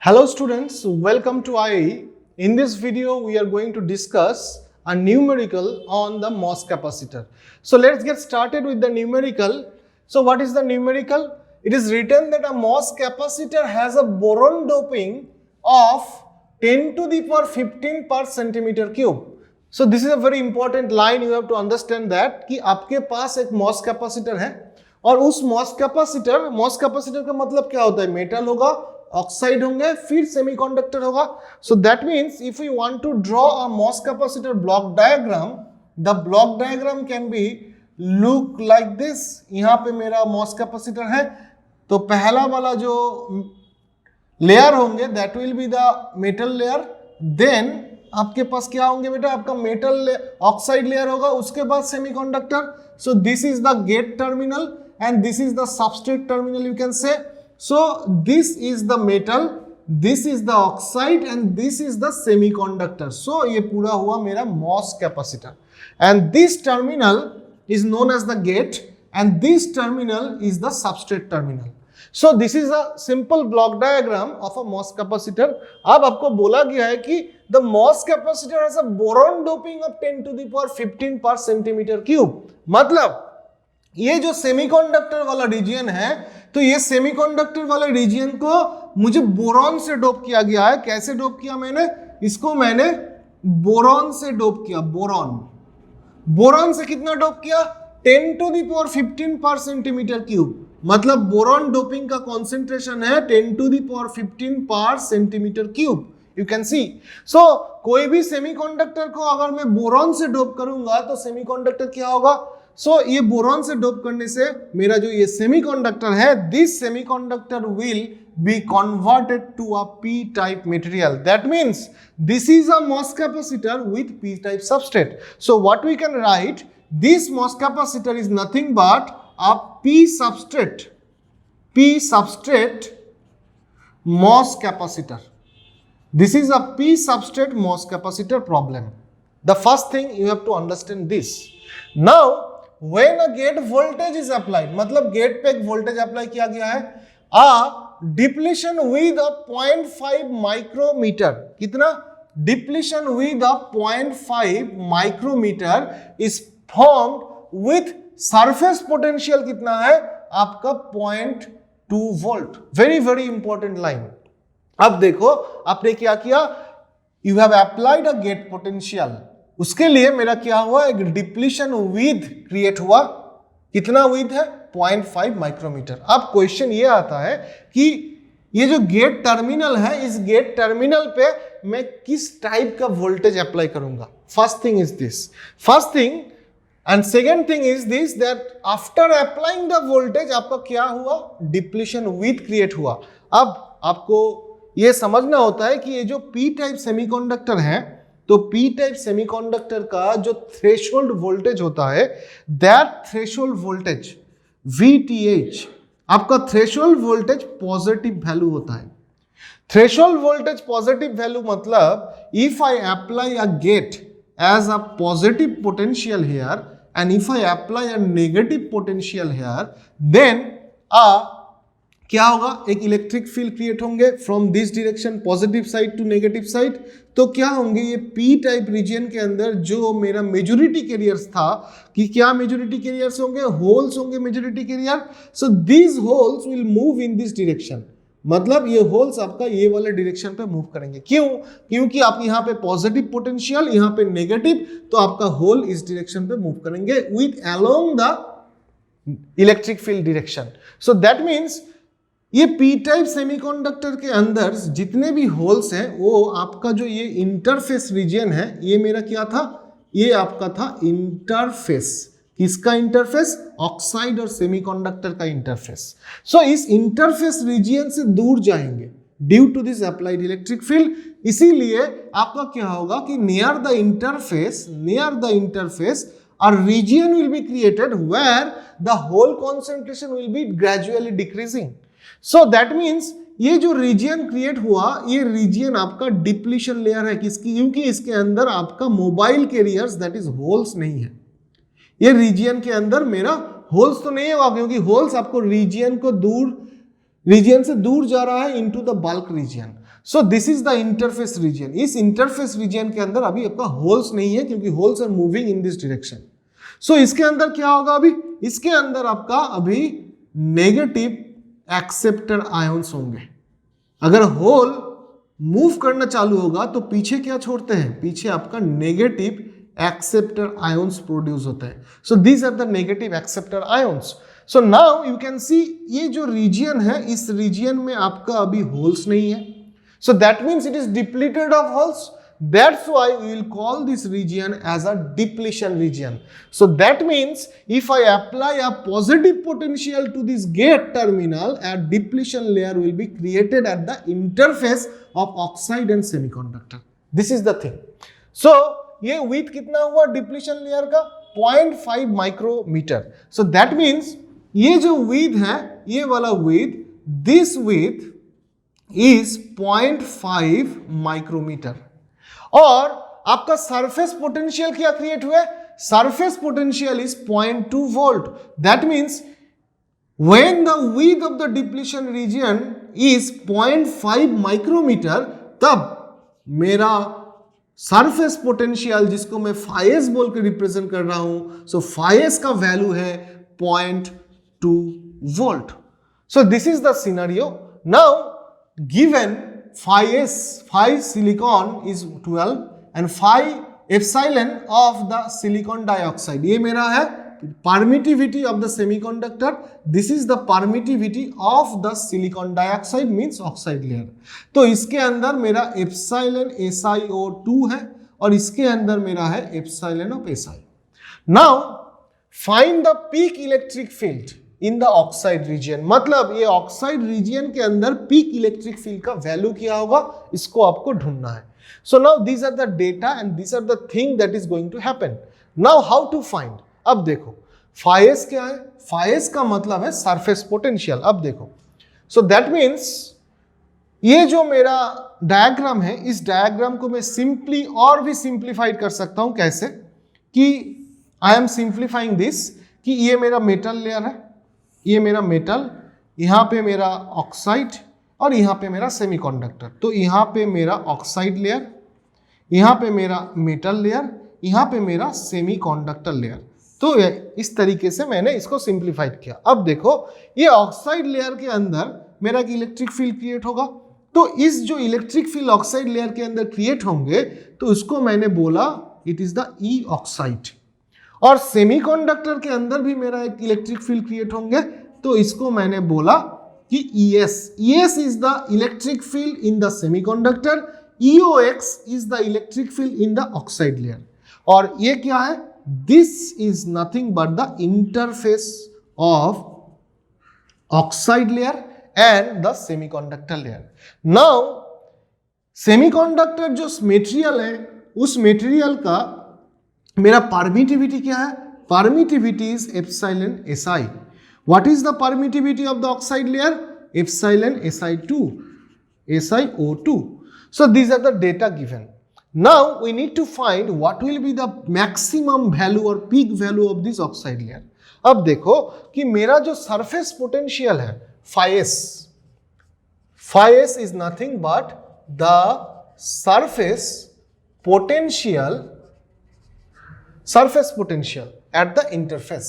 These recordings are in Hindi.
Hello students, welcome to IE. In this video, we are going to discuss a numerical on the MOS capacitor. So let's get started with the numerical. So what is the numerical? It is written that a MOS capacitor has a boron doping of 10 to the power 15 per centimeter cube. So this is a very important line. You have to understand that कि आपके पास एक MOS capacitor है और उस MOS capacitor का मतलब क्या होता है? मेटल होगा, ऑक्साइड होंगे, फिर सेमीकंडक्टर होगा. So that means if you want to draw a MOS capacitor block diagram, the block diagram can be look like this. यहाँ पे मेरा MOS कैपेसिटर है, तो पहला वाला जो लेयर होंगे that will be the metal layer. Then आपके पास क्या होंगे बेटा? आपका मेटल ऑक्साइड लेयर होगा, उसके बाद semiconductor. So this is the gate terminal and this is the substrate terminal, you can say. So this is the metal, this is the oxide and this is the semiconductor. So ये पूरा हुआ मेरा MOS capacitor and this terminal is known as the gate and this terminal is the substrate terminal. So this is a simple block diagram of a MOS capacitor. अब आपको बोला गया है कि the MOS capacitor has a boron doping of 10 to the power 15 per centimeter cube. मतलब ये जो सेमीकंडक्टर वाला रीजन है, तो ये सेमीकंडक्टर वाले रीजन को मुझे बोरॉन से डोप किया गया है. कैसे डोप किया मैंने इसको? मैंने बोरॉन से डोप किया. बोरॉन से कितना डोप किया? 10 to the power 15 per centimetre cube. मतलब बोरॉन डोपिंग का कॉन्सेंट्रेशन है 10 to the power 15 per centimetre cube. You can see. So कोई भी सेमीकंडक्टर को अगर मैं बोरॉन से डोप करूंगा तो सेमीकंडक्टर क्या होगा? सो ये बोरॉन से डोप करने से मेरा जो ये सेमीकंडक्टर है, this semiconductor will be converted to a P type material. That means this is a MOS capacitor with P type substrate. So what we can write, this MOS capacitor is nothing but a P substrate MOS capacitor. This is a p substrate MOS capacitor problem. The first thing you have to understand this. Now when a gate voltage is applied, मतलब गेट पे एक वोल्टेज अप्लाई किया गया है, a depletion with a 0.5 micrometre. कितना? depletion with a 0.5 micrometre is formed with surface potential कितना है? आपका 0.2 volt. Very very important line. अब देखो आपने क्या किया, you have applied a gate potential. उसके लिए मेरा क्या हुआ? एक डिप्लीशन विद क्रिएट हुआ. कितना विद है? 0.5 माइक्रोमीटर. अब क्वेश्चन ये आता है कि ये जो गेट टर्मिनल है, इस गेट टर्मिनल पे मैं किस टाइप का वोल्टेज अप्लाई करूंगा. First thing is this. First thing and second thing is this that after applying the voltage आपका क्या हुआ? डिप्लीशन विद क्रिएट हुआ. अब आपको ये समझना होता है कि ये जो पी टाइप सेमीकंडक्टर है, तो पी टाइप सेमीकंडक्टर का जो थ्रेशोल्ड वोल्टेज होता है, दैट थ्रेशोल्ड वोल्टेज VTH, आपका थ्रेशोल्ड वोल्टेज पॉजिटिव वैल्यू होता है. थ्रेशोल्ड वोल्टेज पॉजिटिव वैल्यू मतलब if I apply a gate as a positive potential here and if I apply a negative potential here, then क्या होगा? एक इलेक्ट्रिक फील्ड क्रिएट होंगे from this direction, positive side to negative side. तो क्या होंगे? ये पी टाइप रीजन के अंदर जो मेरा मेजॉरिटी कैरियर्स था, कि क्या मेजॉरिटी कैरियर्स होंगे? होल्स होंगे majority carrier. So these holes will move in this direction. मतलब ये होल्स आपका ये वाले डायरेक्शन पे मूव करेंगे. क्यों? क्योंकि आप यहाँ पे पॉजिटिव पोटेंशियल, यहाँ पे नेगेटिव, तो आपका होल इस डायरेक्शन पे मूव करेंगे with along the electric field direction. So that means ये पी टाइप सेमीकंडक्टर के अंदर जितने भी होल्स हैं, वो आपका जो ये इंटरफेस रीजन है, ये मेरा क्या था? ये आपका था इंटरफेस. किसका इंटरफेस? ऑक्साइड और सेमीकंडक्टर का इंटरफेस. सो इस इंटरफेस रीजन से दूर जाएंगे due to this applied electric field. इसीलिए आपका क्या होगा कि near the interface a region will be created where the hole concentration will be gradually decreasing. So that means ये जो रीजन क्रिएट हुआ, ये रीजन आपका डिप्लीशन लेयर है. किसकी? क्योंकि इसके अंदर आपका mobile carriers that is holes नहीं है. ये रीजन के अंदर मेरा होल्स तो नहीं होगा, क्योंकि होल्स आपको रीजन से दूर जा रहा है into the bulk region. So this is the interface region. इस इंटरफेस रीजन के अंदर अभी आपका होल्स नहीं है क्योंकि holes are moving in this direction. So इसके अंदर क्या होगा, अभी इसके अंदर आपका अभी नेगेटिव एक्सेप्टर आयंस होंगे। अगर होल मूव करना चालू होगा तो पीछे क्या छोड़ते हैं, पीछे आपका नेगेटिव एक्सेप्टर आयंस प्रोड्यूस होता है। So these are the negative acceptor ions. So now you can see ये जो रीजन है, इस रीजन में आपका अभी होल्स नहीं है। So that means it is depleted of holes. That's why we will call this region as a depletion region. So that means if I apply a positive potential to this gate terminal, a depletion layer will be created at the interface of oxide and semiconductor. This is the thing. So ये width कितना हुआ depletion layer का 0.5 माइक्रोमीटर. So that means ये जो width है, ये वाला width, this width is 0.5 micrometre. और आपका सरफेस पोटेंशियल क्या क्रिएट हुआ है, surface potential is 0.2 volt. That means when the width of the depletion region is 0.5 micrometre, तब मेरा सरफेस पोटेंशियल, जिसको मैं फाइस बोल के रिप्रेजेंट कर रहा हूं, सो फाइस का वैल्यू है 0.2 volt. So this is the scenario. Now given phi silicon is 12 and phi epsilon of the silicon dioxide, ये मेरा है permittivity of the semiconductor, this is the permittivity of the silicon dioxide means oxide layer। तो इसके अंदर मेरा epsilon SiO2 है और इसके अंदर मेरा है epsilon of Si। now find the peak electric field in the oxide region, मतलब ये ऑक्साइड रीजन के अंदर पीक इलेक्ट्रिक फील्ड का वैल्यू क्या होगा, इसको आपको ढूंढना है। So now these are the data and these are the thing that is going to happen. Now how to find, अब देखो फाइस क्या है, फाइस का मतलब है सरफेस पोटेंशियल। अब देखो, सो दैट मीन्स ये जो मेरा डायग्राम है, इस डायग्राम को मैं सिंपली और भी सिंप्लीफाइड कर सकता हूं। कैसे कि आई एम सिंप्लीफाइंग दिस, कि ये मेरा मेटल लेयर है, ये मेरा मेटल, यहाँ पे मेरा ऑक्साइड और यहाँ पे मेरा सेमीकंडक्टर। तो यहाँ पे मेरा ऑक्साइड लेयर, यहाँ पे मेरा मेटल लेयर, यहाँ पे मेरा सेमीकंडक्टर लेयर। तो इस तरीके से मैंने इसको सिंप्लीफाइड किया। अब देखो ये ऑक्साइड लेयर के अंदर मेरा एक इलेक्ट्रिक फील्ड क्रिएट होगा। तो इस जो इलेक्ट्रिक फील्ड ऑक्साइड लेयर के अंदर क्रिएट होंगे तो उसको मैंने बोला it is the E oxide. और सेमीकंडक्टर के अंदर भी मेरा एक इलेक्ट्रिक फील्ड क्रिएट होंगे तो इसको मैंने बोला कि ES। ES is the electric field in the semiconductor, EOX is the electric field in the oxide layer. और ये क्या है, this is nothing but the interface of oxide layer and the semiconductor layer. Now semiconductor जो मटेरियल है, उस मटेरियल का मेरा परमिटिविटी क्या है, permittivity is epsilon SI। What is the permittivity of the oxide layer, epsilon SI2, SiO2। So these are the data given. Now we need to find what will be the maximum value और peak value of this oxide layer. अब देखो कि मेरा जो सरफेस पोटेंशियल है phi s, phi s is nothing but the surface potential, surface potential at the interface,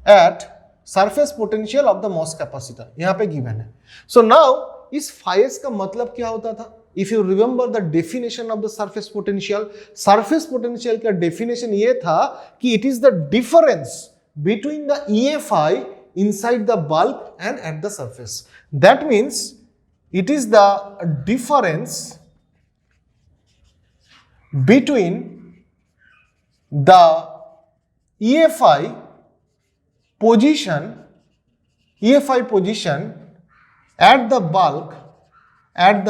at surface potential of the MOS capacitor, यहाँ पे given है। So now इस फाइस का मतलब क्या होता था, if you remember the definition of the surface potential, surface potential का definition ये था कि it is the difference between the EFI inside the bulk and at the surface. That means it is the difference between the EFI position at the bulk and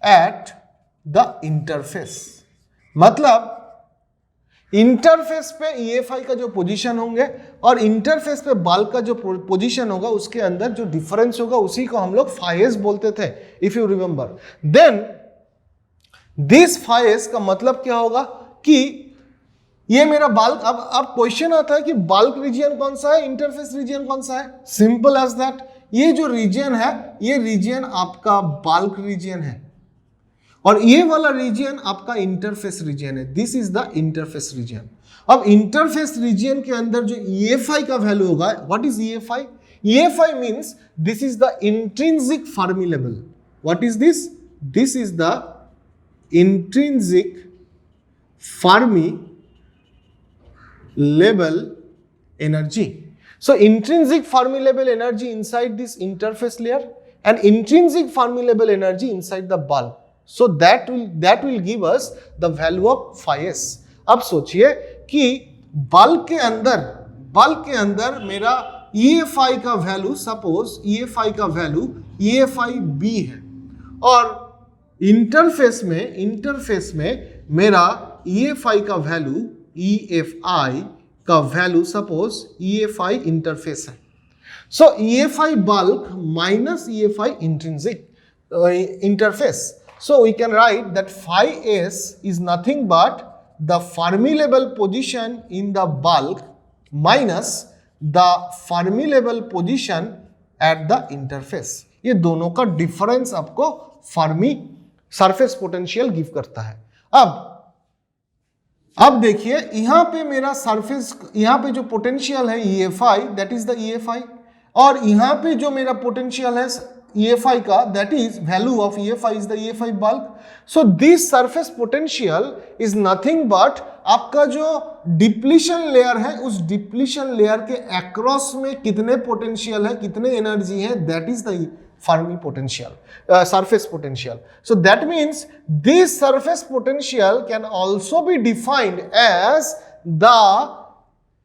at the interface। मतलब इंटरफेस पे EFI का जो पोजीशन होंगे और इंटरफेस पे बल्क का जो पोजीशन होगा उसके अंदर जो डिफरेंस होगा उसी को हम लोग फाइस बोलते थे, if you remember. Then this phi s का मतलब क्या होगा कि ये मेरा बल्क, अब क्वेश्चन आता है कि बल्क रीजन कौन सा है, इंटरफेस रीजन कौन सा है। सिंपल एज दैट, ये जो रीजन है, ये रीजन आपका बल्क रीजन है और ये वाला रीजन आपका इंटरफेस रीजन है। This is the interface region. अब इंटरफेस रीजन के अंदर जो EFI का वैल्यू होगा, what is EFI? EFI means this is the intrinsic Fermi level. What is this? This is the intrinsic Fermi level energy. So intrinsic Fermi level energy inside this interface layer and intrinsic Fermi level energy inside the bulk. So that will give us the value of phi s. अब सोचिए कि बल्क के अंदर मेरा EFI का वैल्यू, सपोज EFI का वैल्यू EFI B है और इंटरफेस में मेरा EFI का वैल्यू EFI का वैल्यू सपोज EFI इंटरफेस है। So EFI bulk minus EFI intrinsic interface. So we can write that phi s is nothing but the Fermi level position in the bulk minus the Fermi level position at the interface। ये दोनों का डिफरेंस आपको फर्मी सरफेस पोटेंशियल गिव करता है। अब देखिए यहां पे मेरा सरफेस, यहां पे जो पोटेंशियल है EFI, that is the EFI, और यहां पे जो मेरा पोटेंशियल है EFI का, that is value of EFI is the EFI bulk. So this surface potential is nothing but आपका जो डिप्लीशन लेयर है, उस डिप्लीशन लेयर के अक्रॉस में कितने पोटेंशियल है, कितने एनर्जी है, that is the Fermi potential, surface potential. So that means this surface potential can also be defined as the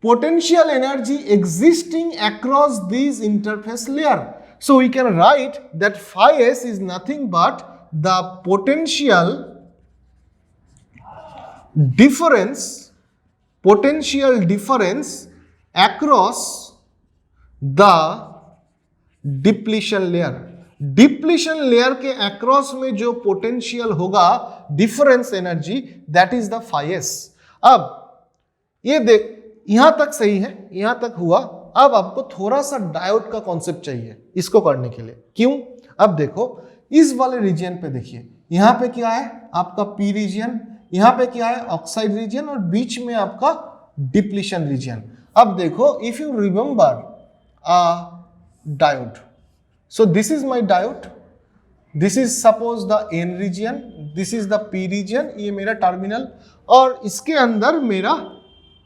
potential energy existing across this interface layer. So we can write that phi s is nothing but the potential difference across the depletion layer के अक्रॉस में जो पोटेंशियल होगा, difference energy, that is the phi s। अब ये देख, यहां तक सही है, यहां तक हुआ। अब आपको थोड़ा सा डायोड का कॉन्सेप्ट चाहिए इसको करने के लिए। क्यों? अब देखो इस वाले रीजन पे देखिए, यहां पे क्या है आपका P रीजन, यहां पे क्या है ऑक्साइड रीजन और बीच में आपका डिप्लीशन रीजन। अब देखो if you remember diode, so this is my diode, this is suppose the N region, this is the P region, ये मेरा टर्मिनल, और इसके अंदर मेरा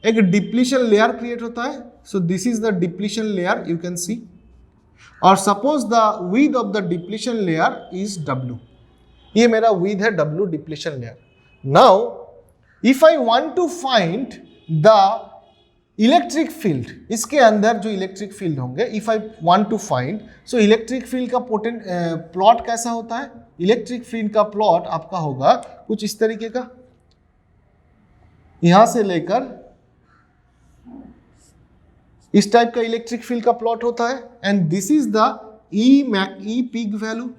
एक डिप्लीशन लेयर क्रिएट होता है। so this is the depletion layer you can see, और suppose the width of the depletion layer is W, ये मेरा width है W depletion layer। now if I want to find the electric field, इसके अंदर जो इलेक्ट्रिक फील्ड होंगे, if I want to find, so electric field का प्लॉट कैसा होता है? इलेक्ट्रिक फील्ड का प्लॉट आपका होगा कुछ इस तरीके का, यहां से लेकर इस टाइप का इलेक्ट्रिक फील्ड का प्लॉट होता है, and this is the E peak value,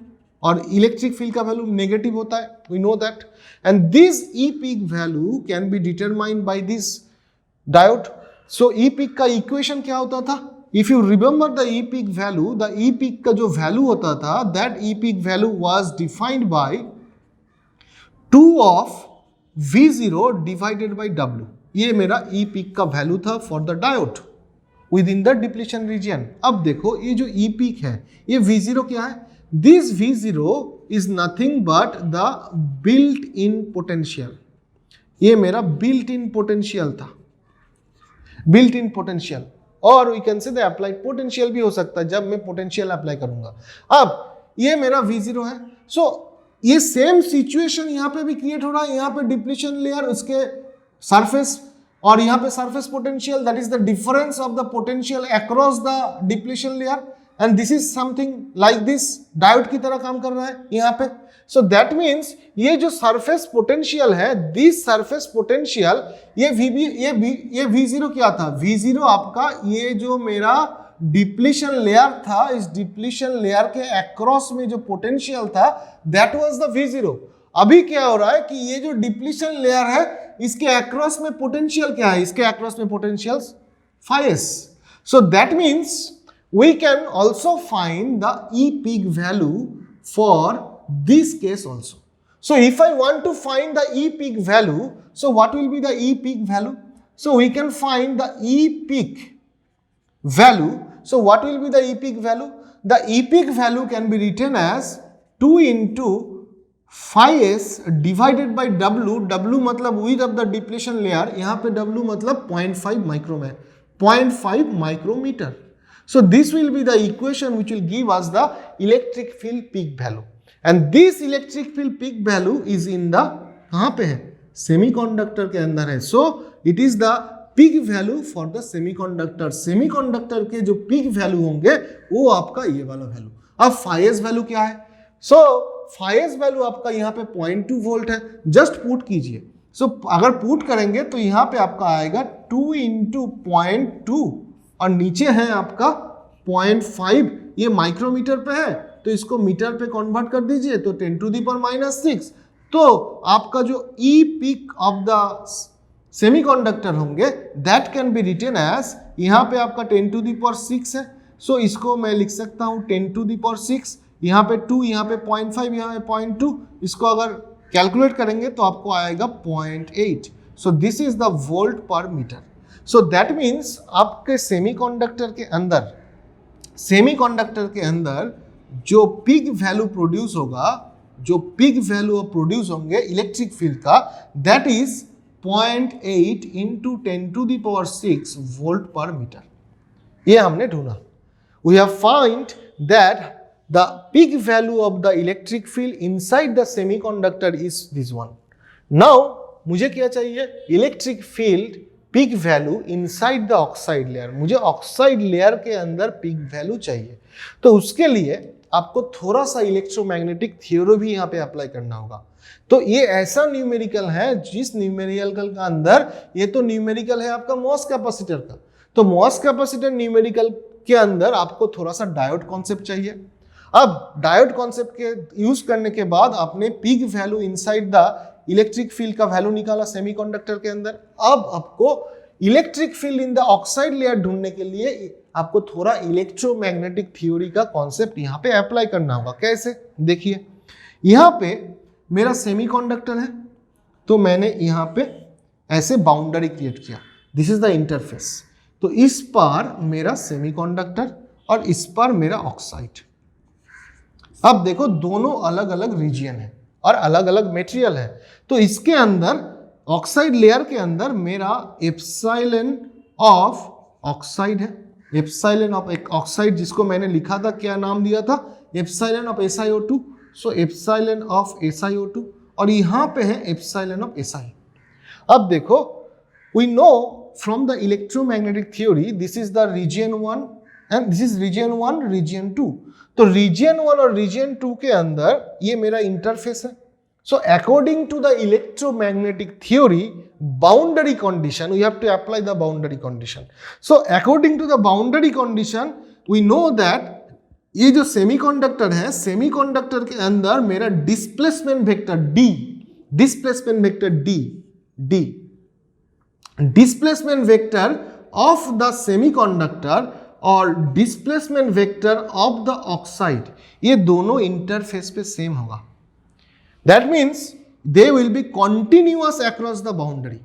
और इलेक्ट्रिक फील्ड का वैल्यू नेगेटिव होता है, we know that, and this E peak value can be determined by this diode. So E peak का इक्वेशन क्या होता था? If you remember the E peak value, the E peak का जो वैल्यू होता था, that E peak value was defined by 2 of V0 divided by W। ये मेरा ई पीक का वैल्यू था for the diode with in the depletion reason. अब देखो ये जो ई पीक है, ये V0 क्या है? This V0 is nothing but the built in potential, ये मेरा बिल्ट इन पोटेंशियल था, बिल्ट इन पोटेंशियल, और we can say the applied potential भी हो सकता है जब मैं पोटेंशियल अप्लाई करूंगा। अब ये मेरा V0 है। सो ये सेम सिचुएशन यहां पे भी क्रिएट हो रहा है, यहां पे डिप्लीशन लेयर, उसके सरफेस, और यहां पे surface potential, that is the difference of the potential across the depletion layer, and this is something like this, diode की तरह काम कर रहा है यहां पे। सो दैट मीन्स ये जो सरफेस पोटेंशियल है, दिस सरफेस पोटेंशियल, ये V0 क्या था? V0 आपका ये जो मेरा डिप्लीशन लेयर था, इस डिप्लीशन लेयर के अक्रॉस में जो पोटेंशियल था, दैट वाज द V0। अभी क्या हो रहा है कि ये जो डिप्लीशन लेयर है, इसके अक्रॉस में पोटेंशियल क्या है? इसके अक्रॉस में potential phi s। So that means we can also find the E peak value for this case also. So if I want to find the E peak value, so what will be the E peak value? So we can find the E peak value. So what will be the E peak value? The E peak value can be written as 2 into phi s divided by W. W मतलब width of the depletion layer, यहाँ पे W मतलब 0.5 micrometer, 0.5 micrometer. So this will be the equation which will give us the electric field peak value. And this electric field peak value is in the, कहाँ पे है? सेमीकंडक्टर के अंदर है. So it is the peak value for the semiconductor. Semiconductor के जो पीक वैल्यू होंगे वो आपका ये वाला वैल्यू. अब फाइज वैल्यू क्या है? सो फाइज वैल्यू आपका यहाँ पे 0.2 वोल्ट है. जस्ट पुट कीजिए. सो अगर पुट करेंगे तो यहाँ पे आपका आएगा 2 इंटू 0.2 और नीचे है आपका 0.5. ये माइक्रोमीटर पे है तो इसको मीटर पे कन्वर्ट कर दीजिए तो 10 टू द पावर -6. तो आपका जो E peak of the semiconductor होंगे that can be written as, यहाँ पे आपका 10 टू द पावर 6 है. सो इसको मैं लिख सकता हूँ 10 टू द पावर 6, यहाँ पे 2, यहाँ पे 0.5, यहाँ पे 0.2. इसको अगर कैलकुलेट करेंगे तो आपको आएगा 0.8. So this is the volt per meter. So that means आपके सेमीकंडक्टर के अंदर जो पीक वैल्यू प्रोड्यूस होगा, जो पीक वैल्यू प्रोड्यूस होंगे इलेक्ट्रिक फील्ड का, that is 0.8 into 10 to the power 6 volt per meter. ये हमने ढूंढा. We have find that the peak value of the electric field inside the semiconductor is this one. Now मुझे क्या चाहिए? Electric field peak value inside the oxide layer. मुझे ऑक्साइड लेयर के अंदर पीक वैल्यू चाहिए. तो उसके लिए आपको थोड़ा सा इलेक्ट्रोमैग्नेटिक थ्योरी भी यहाँ पे अप्लाई करना होगा. तो ये ऐसा न्यूमेरिकल है जिस न्यूमेरिकल का अंदर, ये तो न्यूमेरिकल है आपका मॉस कैपेसिटर का. तो मॉस कैपेसिटर न्यूमेरिकल के अंदर आपको थोड़ा सा डायोड कॉन्सेप्ट चाहिए. अब डायोड कॉन्सेप्ट के यूज करने के बाद आपने peak value inside the electric field का वैल्यू निकाला सेमीकंडक्टर के अंदर. अब आपको electric field in the oxide layer ढूंढने के लिए आपको थोड़ा इलेक्ट्रोमैग्नेटिक थ्योरी का कॉन्सेप्ट यहाँ पे अप्लाई करना होगा. कैसे? देखिए, यहाँ पे मेरा सेमीकंडक्टर है तो मैंने यहाँ पे ऐसे बाउंड्री क्रिएट किया. This is the interface. तो इस पार मेरा सेमीकंडक्टर और इस पार मेरा ऑक्साइड. अब देखो दोनों अलग अलग रीजन है और अलग अलग मटेरियल है. तो इसके अंदर ऑक्साइड लेयर के अंदर मेरा एप्सिलॉन ऑफ ऑक्साइड है. एप्सिलॉन ऑफ ऑक्साइड जिसको मैंने लिखा था, क्या नाम दिया था? Epsilon of SiO2. So epsilon of SiO2 और यहाँ पे है एप्सिलॉन ऑफ Si. अब देखो, we know from the electromagnetic theory this is the region 1 and this is region 1, region 2. तो रीजन 1 और रीजन 2 के अंदर ये मेरा इंटरफेस है. So according to the electromagnetic theory, boundary condition, we have to apply the boundary condition. So according to the boundary condition, we know that ये जो सेमीकंडक्टर है, सेमीकंडक्टर के अंदर मेरा displacement vector D, displacement vector D, displacement vector of the semiconductor और displacement vector of the oxide, ये दोनों इंटरफेस पे सेम होगा. That means they will be continuous across the boundary.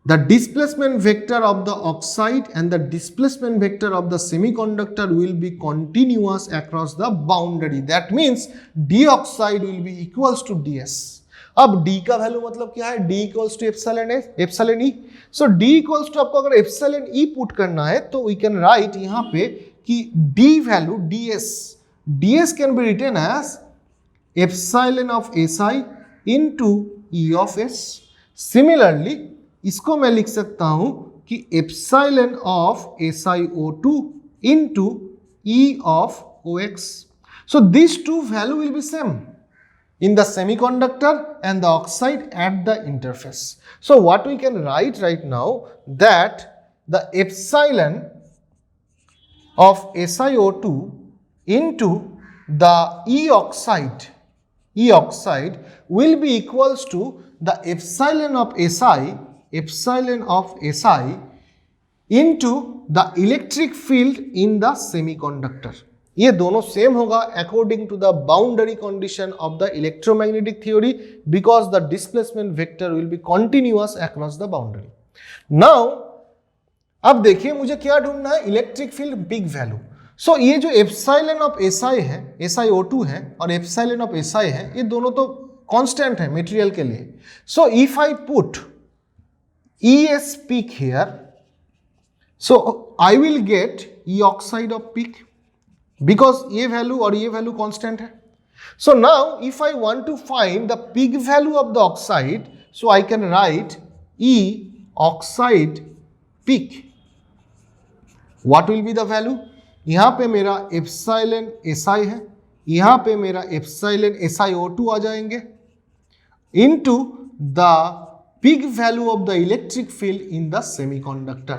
The displacement vector of the oxide and the displacement vector of the semiconductor will be continuous across the boundary. That means d oxide will be equals to ds. अब d का वैल्यू मतलब क्या है? d equals to epsilon e. So d equals to आपको अगर epsilon e पुट करना है तो we can write यहाँ पे कि d value ds can be written as epsilon of Si into E of S. Similarly इसको मैं लिख सकता हूं कि epsilon of SiO2 into E of OX. So these two value will be same in the semiconductor and the oxide at the interface. So what we can write right now that the epsilon of SiO2 into the E oxide will be equals to the epsilon of Si into the electric field in the semiconductor. ये दोनों सेम होगा according to the boundary condition of the electromagnetic theory because the displacement vector will be continuous across the boundary. Now अब देखिए मुझे क्या ढूंढना है, इलेक्ट्रिक फील्ड बिग वैल्यू. सो ये जो एप्सिलॉन ऑफ एसआई है, SiO2 है, और एप्सिलॉन ऑफ एसआई है, ये दोनों तो कांस्टेंट है मटेरियल के लिए. सो if I put ES peak here, so I will get E oxide of peak because ये वैल्यू और ये वैल्यू कांस्टेंट है. So now if I want to find the peak value of the oxide, so I can write E oxide peak. What will be the value? यहाँ पे मेरा एप्सिलॉन SI है, यहाँ पे मेरा एप्सिलॉन SiO2 आ जाएंगे into the peak value of the electric field in the semiconductor.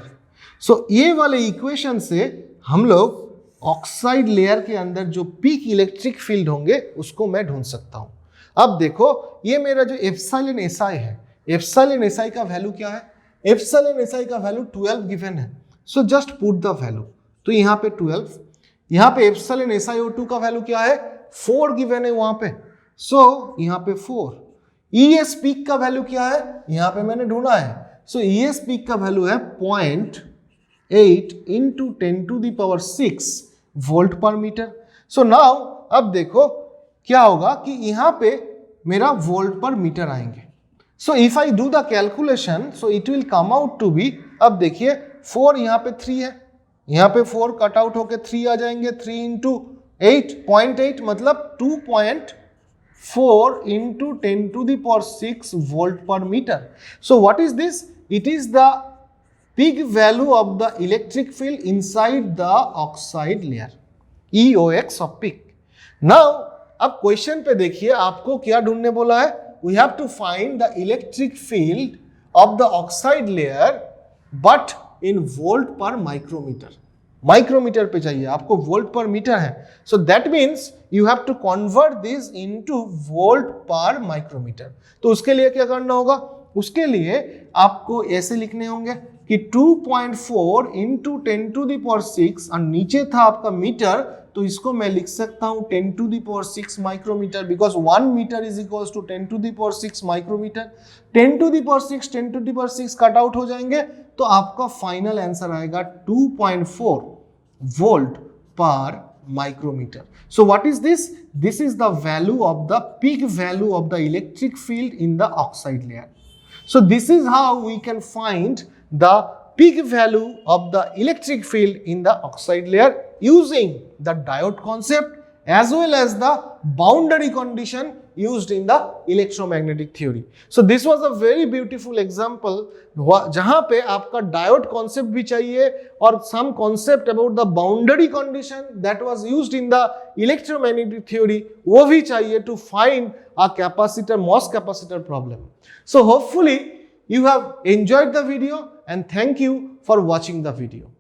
So ये वाले इक्वेशन से हम लोग ऑक्साइड लेयर के अंदर जो पीक इलेक्ट्रिक फील्ड होंगे उसको मैं ढूंढ सकता हूं. अब देखो ये मेरा जो एप्सिलॉन SI है, एप्सिलॉन SI का वैल्यू क्या है? एप्सिलॉन SI का वैल्यू 12 गिवन है. So just put the value. तो यहाँ पे 12, यहाँ पे एप्सिलॉन SiO2 का वैल्यू क्या है? 4 गिवन है वहां पे. सो यहाँ पे 4. ES पीक का वैल्यू क्या है? यहाँ पे मैंने ढूंढा है. सो ES पीक का वैल्यू है 0.8 into 10⁶ volt per meter. So now अब देखो क्या होगा कि यहाँ पे मेरा वोल्ट पर मीटर आएंगे. So if I do the calculation, so it will come out to be, अब देखिए 4 यहाँ पे 3 है, यहाँ पे 4 कट आउट होके 3 आ जाएंगे. 3 इंटू 8, 0.8 मतलब 2.4 into 10⁶ volt per meter. So what is this? It is the peak value of the electric field inside the oxide layer, EOX of peak. Now अब क्वेश्चन पे देखिए आपको क्या ढूंढने बोला है? We have to find the electric field of the oxide layer but in volt per micrometer. Micrometer पे चाहिए आपको, वोल्ट पर मीटर है. So that means you have to convert this into volt per micrometer. तो उसके लिए क्या करना होगा? उसके लिए आपको ऐसे लिखने होंगे कि 2.4 इंटू 10⁶, और नीचे था आपका मीटर, तो इसको मैं लिख सकता हूं 10⁶ micrometer, because 1 meter is equals to 10⁶ micrometer. 10⁶ 10⁶ cut out हो जाएंगे, तो आपका फाइनल आंसर आएगा 2.4 वोल्ट पर micrometer. So what is this? This is the value of the peak value of the electric field in the oxide layer. So this is how we can find the peak value of the electric field in the oxide layer using the diode concept as well as the boundary condition used in the electromagnetic theory. So this was a very beautiful example जहां पे आपका डायोड कॉन्सेप्ट भी चाहिए और some concept about the boundary condition that was used in the electromagnetic theory वो भी चाहिए to find a capacitor, MOS capacitor problem. So hopefully you have enjoyed the video and thank you for watching the video.